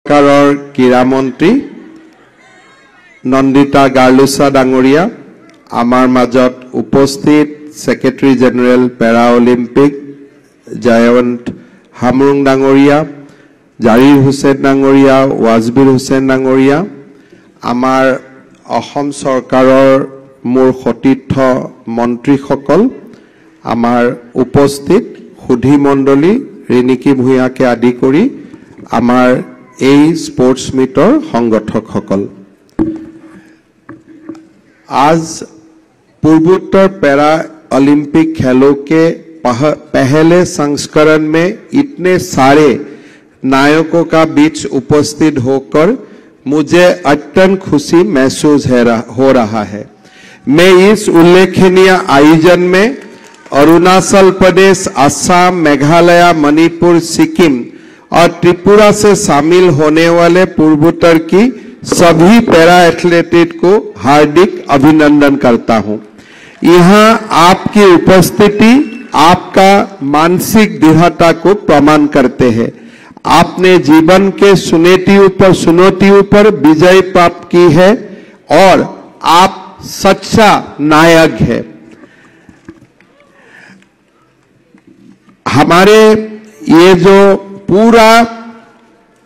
सरकारों क्रीड़ा मंत्री नंदिता गार्लुसा डांगरिया आमार मजत उपस्थित सेक्रेटरी जेनेरेल पैरा ओलिम्पिक जयवंत हामरुंग डांगरिया जारिर हुसैन डांगरिया वाजबीर हुसैन डांगरिया आमार अहोम सरकारों मोर सतीर्थ मंत्री सकल आमार उपस्थित सुधी मंडली रिनिकी भूया के आदि करी आमार এই स्पोर्ट्स मीटर संगठक सकल आज पूर्वोत्तर पैरा ओलंपिक खेलों के पहले संस्करण में इतने सारे नायकों का बीच उपस्थित होकर मुझे अत्यंत खुशी महसूस हो रहा है। मैं इस उल्लेखनीय आयोजन में अरुणाचल प्रदेश, असम, मेघालय, मणिपुर, सिक्किम और त्रिपुरा से शामिल होने वाले पूर्वोत्तर की सभी पैरा एथलेटिक को हार्दिक अभिनंदन करता हूं। यहां आपकी उपस्थिति आपका मानसिक दृढ़ता को प्रमाण करते हैं। आपने जीवन के चुनौतियों पर विजय प्राप्त की है और आप सच्चा नायक है। हमारे ये जो पूरा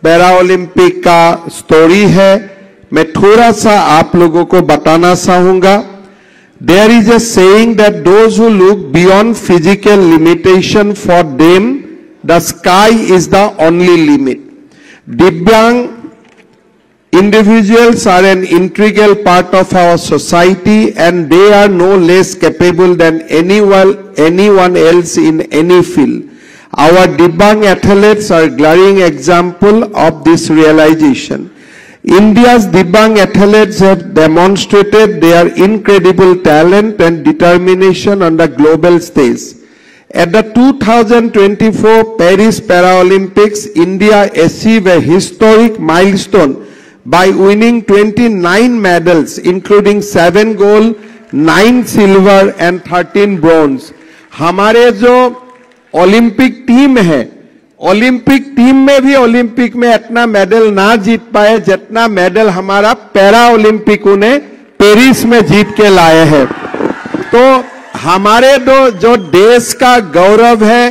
पैरा ओलंपिक का स्टोरी है मैं थोड़ा सा आप लोगों को बताना चाहूंगा। There is a saying that those who look beyond physical limitation, for them the sky is the only limit. Divyang individuals are an integral part of our society and they are no less capable than anyone else in any field. Our Divyang athletes are a glaring example of this realization. India's Divyang athletes have demonstrated their incredible talent and determination on the global stage. At the 2024 Paris Paralympics, India achieved a historic milestone by winning 29 medals, including 7 gold, 9 silver and 13 bronze. हमारे जो Olympic team है, Olympic team में भी Olympic में इतना medal ना जीत पाए जितना मेडल हमारा पैरा ओलंपिक ने पेरिस में जीत के लाए हैं। तो हमारे जो देश का गौरव है,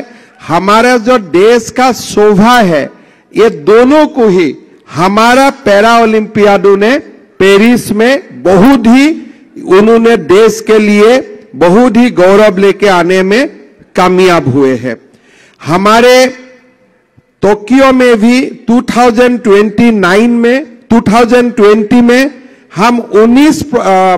हमारा जो देश का शोभा है, ये दोनों को ही हमारा पैरा ओलंपियाडो ने पेरिस में बहुत ही उन्होंने देश के लिए बहुत ही गौरव लेके आने में कामयाब हुए हैं। हमारे टोक्यो में भी 2020 में हम 19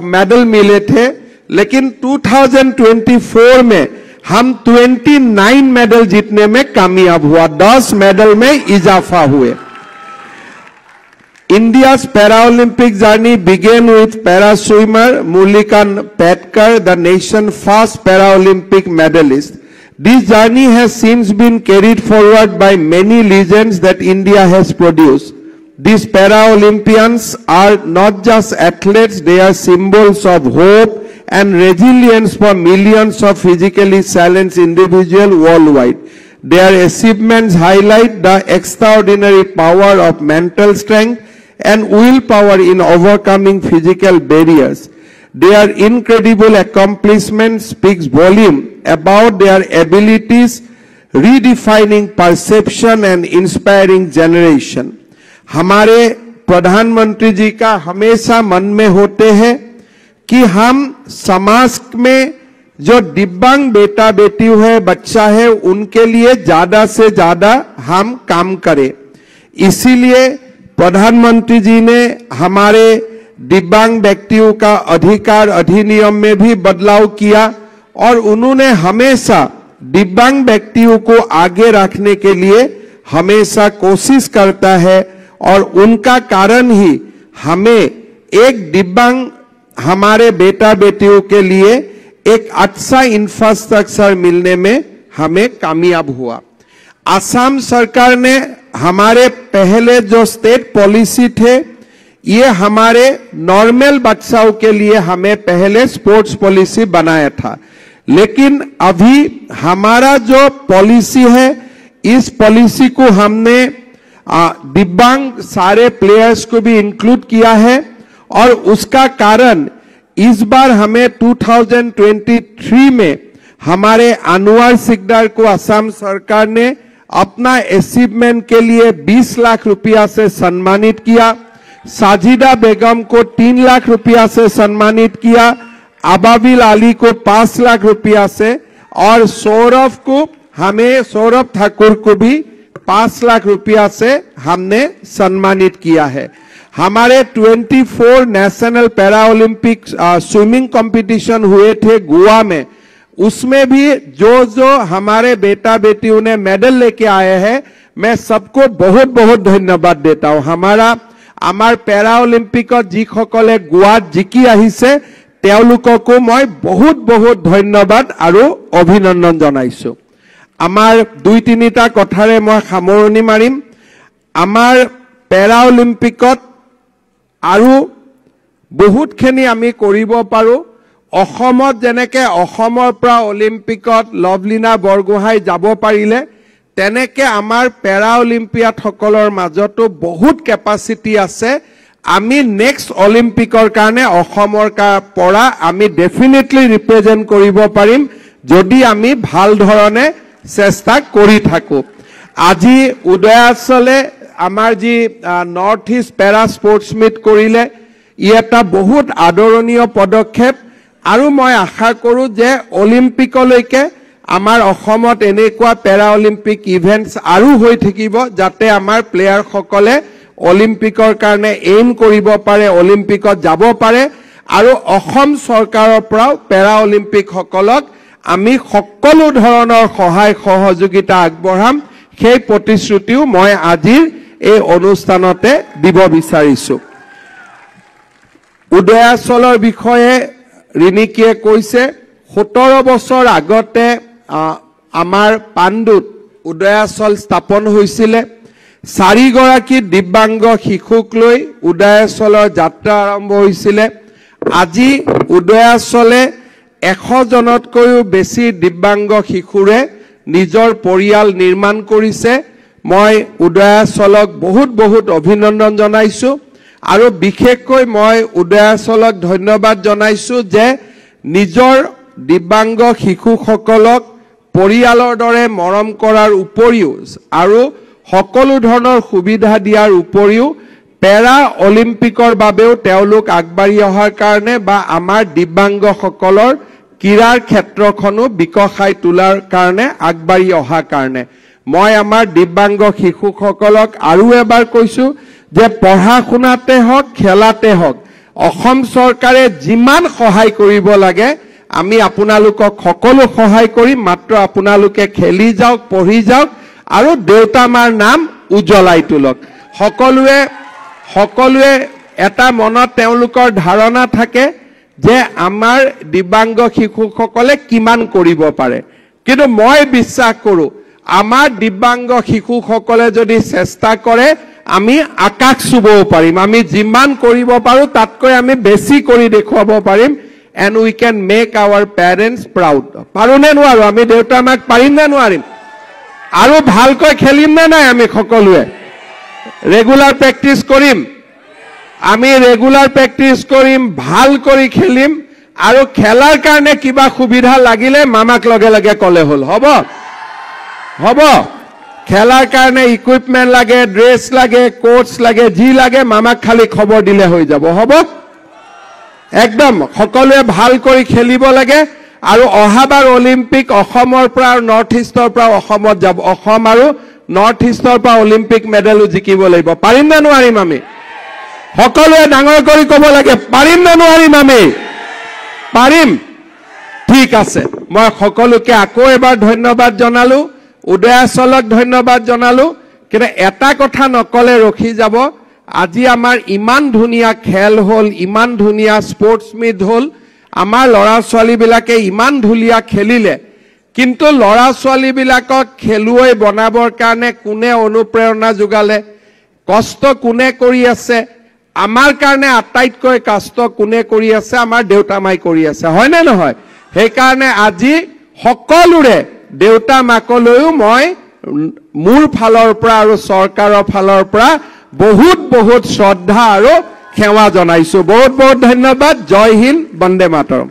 मेडल मिले थे, लेकिन 2024 में हम 29 मेडल जीतने में कामयाब हुआ, 10 मेडल में इजाफा हुए। India's Paralympic journey began with para swimmer Mulika Petkar, the nation's first Paralympic medalist. This journey has since been carried forward by many legends that India has produced. These Paralympians are not just athletes, they are symbols of hope and resilience for millions of physically challenged individuals worldwide. Their achievements highlight the extraordinary power of mental strength and willpower in overcoming physical barriers. Their incredible accomplishments speaks volume about their abilities, redefining perception and inspiring generation. हमारे प्रधानमंत्री जी का हमेशा मन में होते हैं कि हम समाज में जो दिव्यांग बेटा बेटी है, बच्चा है, उनके लिए ज्यादा से ज्यादा हम काम करें। इसीलिए प्रधानमंत्री जी ने हमारे दिव्यांग व्यक्तियों का अधिकार अधिनियम में भी बदलाव किया और उन्होंने हमेशा दिव्यांग व्यक्तियों को आगे रखने के लिए हमेशा कोशिश करता है और उनका कारण ही हमें एक दिव्यांग हमारे बेटा बेटियों के लिए एक अच्छा इंफ्रास्ट्रक्चर मिलने में हमें कामयाब हुआ। असम सरकार ने हमारे पहले जो स्टेट पॉलिसी थे, ये हमारे नॉर्मल बच्चों के लिए हमें पहले स्पोर्ट्स पॉलिसी बनाया था, लेकिन अभी हमारा जो पॉलिसी है, इस पॉलिसी को हमने दिव्यांग सारे प्लेयर्स को भी इंक्लूड किया है और उसका कारण इस बार हमें 2023 में हमारे अनवर सिकदार को असम सरकार ने अपना अचीवमेंट के लिए 20 लाख रुपया से सम्मानित किया, साजिदा बेगम को 3 लाख रुपया से सम्मानित किया, अबाबिल अली को 5 लाख रुपया से और सौरभ ठाकुर को भी 5 लाख रुपया से हमने सम्मानित किया है। हमारे 24 national para Olympic swimming competition हुए थे गोवा में, उसमें भी जो हमारे बेटा बेटियों ने मेडल लेके आए हैं, मैं सबको बहुत बहुत धन्यवाद देता हूं। हमार पैरा ओलंपिकत जिसकले गोवात जिकी आहिसे तेलुकको मैं बहुत बहुत धन्यवाद और अभिनंदन जनाइছো। आमार 2-3टा कथारे मैं सामৰণি मारिम। आमार पैरा ओलंपिकत आरु बहुतखिनि आमी करिब पारो। অসমত যেনেকে অসমৰ পৰা অলিম্পিকত লভলীনা বৰগোহাঁই যাব পাৰিলে, তেনেকে আমাৰ পেৰা অলিম্পিয়াড সকলৰ মাজতো বহুত কেপাচিটি আছে। আমি নেক্সট অলিম্পিকৰ কাৰণে অসমৰ পৰা আমি ডেফিনেটলি ৰিপ্ৰেজেন্ট কৰিব পাৰিম যদি আমি ভাল ধৰণে চেষ্টা কৰি থাকো। আজি উদয়াচলে আমাৰ যি নৰ্থ ইষ্ট পেৰা স্পৰ্টছ মিট কৰিলে, ই এটা বহুত আদৰণীয় পদক্ষেপ আৰু মই আশা কৰো যে অলিম্পিকলৈকে আমাৰ অসমত এনেকুৱা পেৰা অলিম্পিক ইভেন্টছ আৰু হৈ থাকিব যাতে আমাৰ প্লেয়াৰ সকলে অলিম্পিকৰ কাৰণে এইম কৰিব পাৰে, অলিম্পিকত যাব পাৰে আৰু অসম চৰকাৰৰ পৰা পেৰা অলিম্পিক সকলক আমি সকলো ধৰণৰ সহায় সহযোগিতা আগবঢ়াম, সেই প্ৰতিশ্ৰুতিও মই আজিৰ এই অনুষ্ঠানতে দিব বিচাৰিছো। উদয়াচলৰ বিষয়ে ৰিনিকিয়ে কৈছে 17 বছৰ আগতে আমাৰ পাণ্ডুত উদয়াচল স্থাপন হৈছিল। 4 গৰাকী দিব্যাংগ শিশুক লৈ উদয়াচলৰ যাত্ৰা আৰম্ভ হৈছিল। আজি উদয়াচলে 100 জনতকৈও বেছি দিব্যাংগ শিশুৰে নিজৰ পৰিয়াল নিৰ্মাণ কৰিছে। মই উদয়াচলক বহুত বহুত অভিনন্দন জনাইছো আৰু বিশেষকৈ মই উদয়াচলক ধন্যবাদ জনাইছো যে নিজৰ দিব্যাংগ শিশুসকলক পৰিয়ালৰ দৰে মৰম কৰাৰ উপৰিও আৰু সকলো ধৰণৰ সুবিধা দিয়াৰ উপৰিও পেৰা অলিম্পিকৰ বাবেও তেওঁলোক আগবাঢ়ি অহাৰ কাৰণে বা আমাৰ দিব্যাংগসকলৰ ক্ৰীড়াৰ ক্ষেত্ৰখনো বিকশাই তোলাৰ কাৰণে আগবাঢ়ি অহাৰ কাৰণে মই আমাৰ দিব্যাংগ শিশুসকলক আৰু এবাৰ কৈছো যে পঢ়া শুনাতে হওক খেলাতে হওক অসম চৰকাৰে যিমান সহায় কৰিব লাগে আমি আপোনালোকক সকলো সহায় কৰিম, মাত্ৰ আপোনালোকে খেলি যাওক, পঢ়ি যাওক আৰু দেউতামাৰ নাম উজ্জ্বলাই তোলক। সকলোৱে এটা মনত তেওঁলোকৰ ধাৰণা থাকে যে আমাৰ দিব্যাংগ শিশুসকলে কিমান কৰিব পাৰে, কিন্তু মই বিশ্বাস কৰো আমাৰ দিব্যাংগ শিশুসকলে যদি চেষ্টা কৰে আমি আকাশ চুবও পাৰিম, আমি যিমান কৰিব পাৰো তাতকৈ আমি বেছি কৰি দেখুৱাব পাৰিম। and we can make our parents proud. পাৰো নে নোৱাৰো? আমি দেউতা মাক পাৰিম নে নোৱাৰিম? আৰু ভালকৈ খেলিম নে নাই? আমি সকলোৱে ৰেগুলাৰ প্ৰেক্টিছ কৰিম, আমি ৰেগুলাৰ প্ৰেক্টিছ কৰিম, ভাল কৰি খেলিম আৰু খেলাৰ কাৰণে কিবা সুবিধা লাগিলে মামাক লগে লগে কলে হল। হ'ব খেলাৰ কাৰণে ইকুইপমেন্ট লাগে, ড্ৰেছ লাগে, কোচ লাগে, যি লাগে মামাক খালি খবৰ দিলে হৈ যাব। হ'ব একদম সকলোৱে ভাল কৰি খেলিব লাগে আৰু অহাবাৰ অলিম্পিক অসমৰ পৰা নৰ্থ ইষ্টৰ পৰা অসমত যাব, অসম আৰু নৰ্থ ইষ্টৰ পৰা অলিম্পিক মেডেলো জিকিব লাগিব। পাৰিম নে নোৱাৰিম? আমি সকলোৱে ডাঙৰ কৰি ক'ব লাগে, পাৰিম নে নোৱাৰিম? আমি পাৰিম। ঠিক আছে, মই সকলোকে আকৌ এবাৰ ধন্যবাদ জনালো, উদয়াচলক ধন্যবাদ জনালো, কিন্তু এটা কথা নকলে ৰখি যাব। আজি আমাৰ ইমান ধুনীয়া খেল হল, ইমান ধুনীয়া স্পৰ্টছ মিট হল, আমাৰ ল'ৰা ছোৱালীবিলাকে ইমান ধুনীয়া খেলিলে, কিন্তু ল'ৰা ছোৱালীবিলাকক খেলুৱৈ বনাবৰ কাৰণে কোনে অনুপ্ৰেৰণা যোগালে, কষ্ট কোনে কৰি আছে? আমাৰ কাৰণে আটাইতকৈ কষ্ট কোনে কৰি আছে? আমাৰ দেউতা মাই কৰি আছে, হয় নে নহয়? সেইকাৰণে আজি সকলোৰে দেউতা মাকলৈও মই মোৰ ফালৰ পৰা আৰু চৰকাৰৰ ফালৰ পৰা বহুত বহুত শ্ৰদ্ধা আৰু সেৱা জনাইছো। বহুত বহুত ধন্যবাদ। জয় হিন্দ, বন্দে মাতৰম।